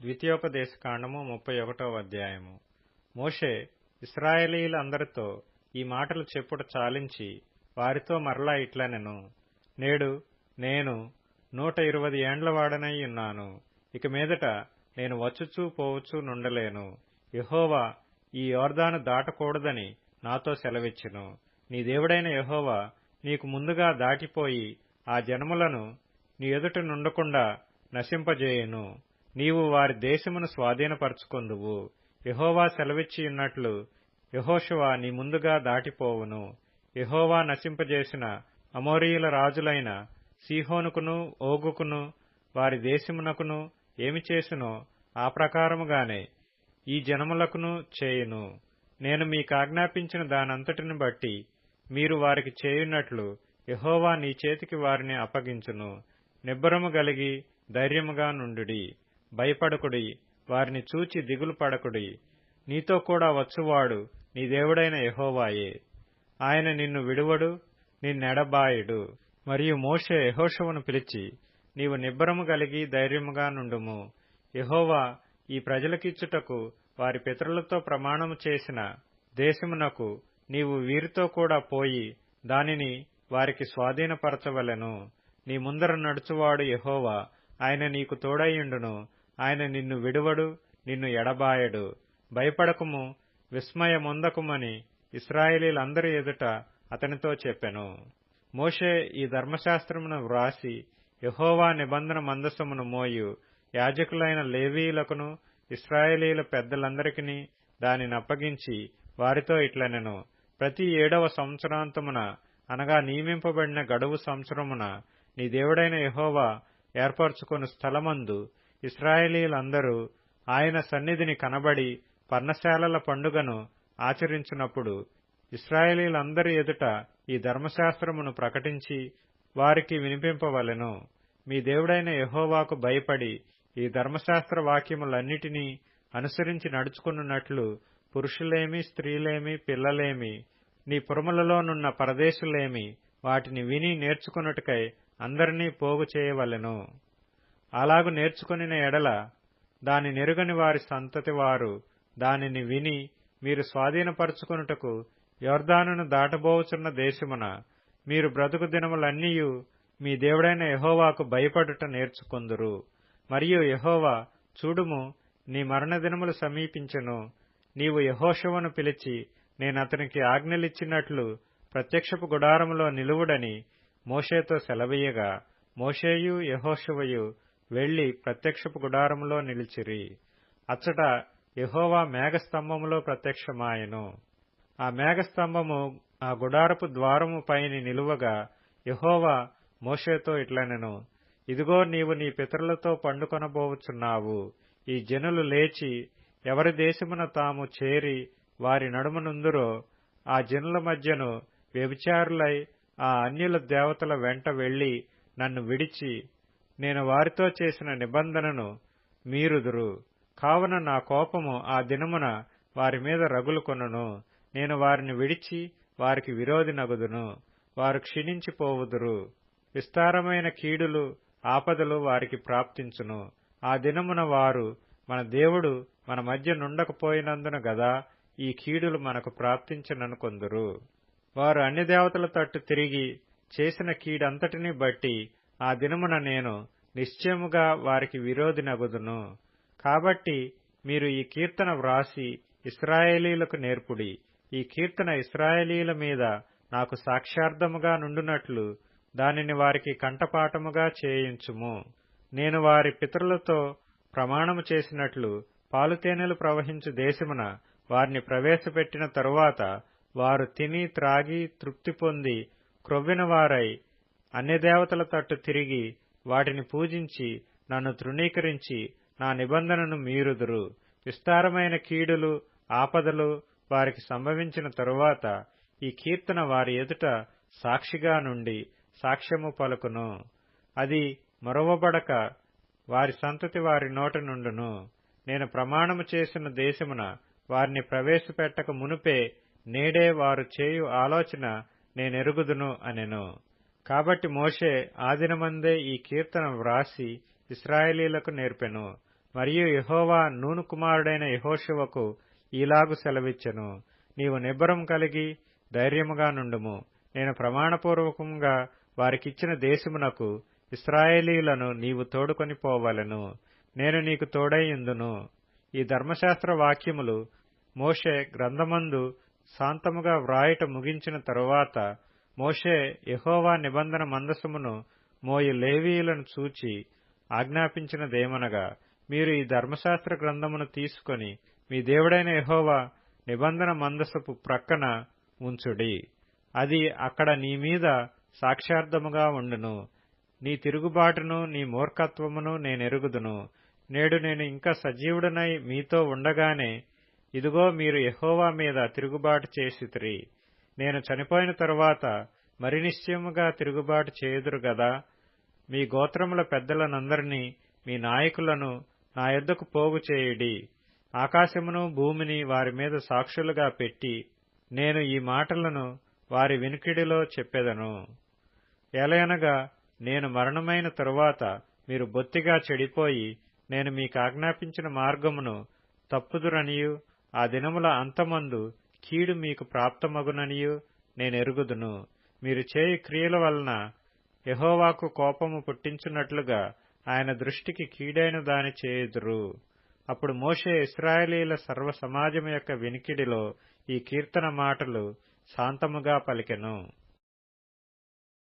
ద్వితీయోపదేశకాండము 31వ అధ్యాయము. మోషే ఇశ్రాయేలీయులందరితో ఈ మాటలు చెప్పుట చాలించి వారితో మరలా ఇట్లనెను. నేడు నేను 120 ఏండ్ల వాడనై ఉన్నాను. ఇక మీదట నేను వచ్చుచూ పోవచ్చు నుండలేను. యెహోవా ఈ యొర్దాను దాటకూడదని నాతో సెలవిచ్చెను. నీ దేవుడైన యెహోవా నీకు ముందుగా దాటిపోయి ఆ జనములను నీ ఎదుట నుండకుండా నశింపజేయును. నీవు వారి దేశమును స్వాధీనపరచుకొందువు. యెహోవా సెలవిచ్చియున్నట్లు యెహోషువ నీ ముందుగా దాటిపోవును. యెహోవా నశింపజేసిన అమోరీయుల రాజులైన సీహోనుకును ఓగుకును వారి దేశమునకును ఏమి చేసునో ఆ ప్రకారముగానే ఈ జనములకును చేయును. నేను మీకాజ్ఞాపించిన దానంతటిని బట్టి మీరు వారికి చేయునట్లు యెహోవా నీ చేతికి వారిని అప్పగించును. నిబ్బరము గలిగి ధైర్యముగా నుండుడి. భయపడకుడి, వారిని చూచి దిగులు పడకుడి. నీతో కూడా వచ్చువాడు నీ దేవుడైన యెహోవాయే. ఆయన నిన్ను విడువడు, నిన్నెడబాయడు. మరియు మోషే యెహోషువను పిలిచి, నీవు నిబ్బరము గలిగి ధైర్యముగా నుండుము. యెహోవా ఈ ప్రజలకిచ్చుటకు వారి పితరులతో ప్రమాణము చేసిన దేశమునకు నీవు వీరితో కూడా పోయి దానిని వారికి స్వాధీనపరచవలెను. నీ ముందర నడుచువాడు యెహోవా, ఆయన నీకు తోడైయుండును. ఆయన నిన్ను విడువడు, నిన్ను ఎడబాయడు. భయపడకుము, విస్మయమొందకుమని ఇశ్రాయేలీయులందరి ఎదుట అతనితో చెప్పెను. మోషే ఈ ధర్మశాస్త్రమును వ్రాసి యెహోవా నిబంధన మందసమును మోయు యాజకులైన లేవీయులకును ఇశ్రాయేలీయుల పెద్దలందరికీ దానినప్పగించి వారితో ఇట్లనెను. ప్రతి 7వ సంవత్సరాంతమున అనగా నియమింపబడిన గడువు సంవత్సరమున నీ దేవుడైన యెహోవా ఏర్పరచుకొను స్థలమందు ఇశ్రాయేలీయులందరూ ఆయన సన్నిధిని కనబడి పర్ణశాలల పండుగను ఆచరించినప్పుడు ఇశ్రాయేలీయులందరి ఎదుట ఈ ధర్మశాస్త్రమును ప్రకటించి వారికి వినిపింపవలెను. మీ దేవుడైన యెహోవాకు భయపడి ఈ ధర్మశాస్త్ర వాక్యములన్నిటినీ అనుసరించి నడుచుకున్నట్లు పురుషులేమి, స్త్రీలేమి, పిల్లలేమి, నీ పురములలోనున్న పరదేశులేమి వాటిని విని నేర్చుకొనుటకై అందరినీ పోగు చేయవలెను. అలాగు నేర్చుకొనిన ఎడల దాని నెరుగని వారి సంతతి వారు దానిని విని మీరు స్వాధీనపరచుకొనుటకు యొర్దానును దాటబోవుచున్న దేశమున మీరు బ్రతుకు దినములన్నీయు మీ దేవుడైన యెహోవాకు భయపడుట నేర్చుకొందురు. మరియు యెహోవా, చూడుము, నీ మరణదినములు సమీపించెను. నీవు యెహోషువను పిలిచి నేనతనికి ఆజ్ఞలిచ్చినట్లు ప్రత్యక్షపు గుడారములో నిలువుడని మోషేతో సెలవీయగా మోషేయు యెహోషువయు వెళ్లి ప్రత్యక్షపు గుడారములో నిలిచిరి. అచ్చట యెహోవా మేఘస్తంభములో ప్రత్యక్షమాయెను. ఆ మేఘస్తంభము ఆ గుడారపు ద్వారము పైని నిలువగా యెహోవా మోషేతో ఇట్లనెను. ఇదిగో, నీవు నీ పితరులతో పండుకొనబోవుచున్నావు. ఈ జనులు లేచి ఎవరి దేశమున తాము చేరి వారి నడుమనుందురో ఆ జనుల మధ్యను వ్యభిచారులై ఆ అన్యుల దేవతల వెంట వెళ్లి నన్ను విడిచి నేను వారితో చేసిన నిబంధనను మీరుదురు. కావున నా కోపము ఆ దినమున వారి మీద రగులుకొనును. నేను వారిని విడిచి వారికి విరోధినగుదును. వారు క్షీణించిపోవుదురు. విస్తారమైన కీడులు, ఆపదలు వారికి ప్రాప్తించును. ఆ దినమున వారు, మన దేవుడు మన మధ్య నుండకపోయినందున గదా ఈ కీడులు మనకు ప్రాప్తించననుకొందురు. వారు అన్య దేవతల తట్టు తిరిగి చేసిన కీడంతటినీ బట్టి ఆ దినమున నేను నిశ్చయముగా వారికి విరోధినగుదును. కాబట్టి మీరు ఈ కీర్తన వ్రాసి ఇశ్రాయేలీయులకు నేర్పుడి. ఈ కీర్తన ఇశ్రాయేలీయుల మీద నాకు సాక్ష్యార్థముగా నుండునట్లు దానిని వారికి కంఠపాఠముగా చేయించుము. నేను వారి పితరులతో ప్రమాణము చేసినట్లు పాలుతేనెలు ప్రవహించు దేశమున వారిని ప్రవేశపెట్టిన తరువాత వారు తిని త్రాగి తృప్తి పొంది క్రొవ్విన వారై అన్యదేవతల తట్టు తిరిగి వాటిని పూజించి నన్ను తృణీకరించి నా నిబంధనను మీరుదురు. విస్తారమైన కీడులు, ఆపదలు వారికి సంభవించిన తరువాత ఈ కీర్తన వారి ఎదుట సాక్షిగా నుండి సాక్ష్యము పలుకును. అది మరువబడక వారి సంతతి వారి నోట నుండును. నేను ప్రమాణము చేసిన దేశమున వారిని ప్రవేశపెట్టక మునుపే నేడే వారు చేయు ఆలోచన నేనెరుగుదును అనెను. కాబట్టి మోషే ఆ దినమందే ఈ కీర్తన వ్రాసి ఇశ్రాయేలీయులకు నేర్పెను. మరియు యెహోవా నూను కుమారుడైన యెహోషువకు ఈలాగు సెలవిచ్చెను, నీవు నిబ్బరం కలిగి ధైర్యముగా నుండుము. నేను ప్రమాణపూర్వకంగా వారికిచ్చిన దేశమునకు ఇశ్రాయేలీయులను నీవు తోడుకొని పోవలెను. నేను నీకు తోడైయుందును. ఈ ధర్మశాస్త్ర వాక్యములు మోషే గ్రంథమందు శాంతముగా వ్రాయుట ముగించిన తరువాత మోషే యెహోవా నిబంధన మందసమును మోయు లేవీయులను చూచి ఆజ్ఞాపించినదేమనగా, మీరు ఈ ధర్మశాస్త్ర గ్రంథమును తీసుకొని మీ దేవుడైన యెహోవా నిబంధన మందసపు ప్రక్కన ఉంచుడి. అది అక్కడ నీ మీద సాక్ష్యార్థముగా ఉండును. నీ తిరుగుబాటును నీ మూర్ఖత్వమును నేనెరుగుదును. నేడు నేను ఇంకా సజీవుడనై మీతో ఉండగానే ఇదిగో మీరు యెహోవా మీద తిరుగుబాటు చేసితిరి. నేను చనిపోయిన తరువాత మరి నిశ్చయముగా తిరుగుబాటు చేయుదురు గదా. మీ గోత్రముల పెద్దలనందరినీ మీ నాయకులను నా యొద్దకు పోగు చేయుడి. ఆకాశమును భూమిని వారి మీద సాక్షులుగా పెట్టి నేను ఈ మాటలను వారి వినికిడిలో చెప్పెదను. ఎలయనగా నేను మరణమైన తరువాత మీరు బొత్తిగా చెడిపోయి నేను మీకాజ్ఞాపించిన మార్గమును తప్పుదురనియు ఆ దినముల అంతమందు కీడు మీకు ప్రాప్తమగుననియు నేనెరుగుదును. మీరు చేయు క్రియల వలన యెహోవాకు కోపము పుట్టించున్నట్లుగా ఆయన దృష్టికి కీడైన దాని చేయుదురు. అప్పుడు మోషే ఇశ్రాయేలీయుల సర్వ సమాజము యొక్క వినికిడిలో ఈ కీర్తన మాటలు శాంతముగా పలికెను.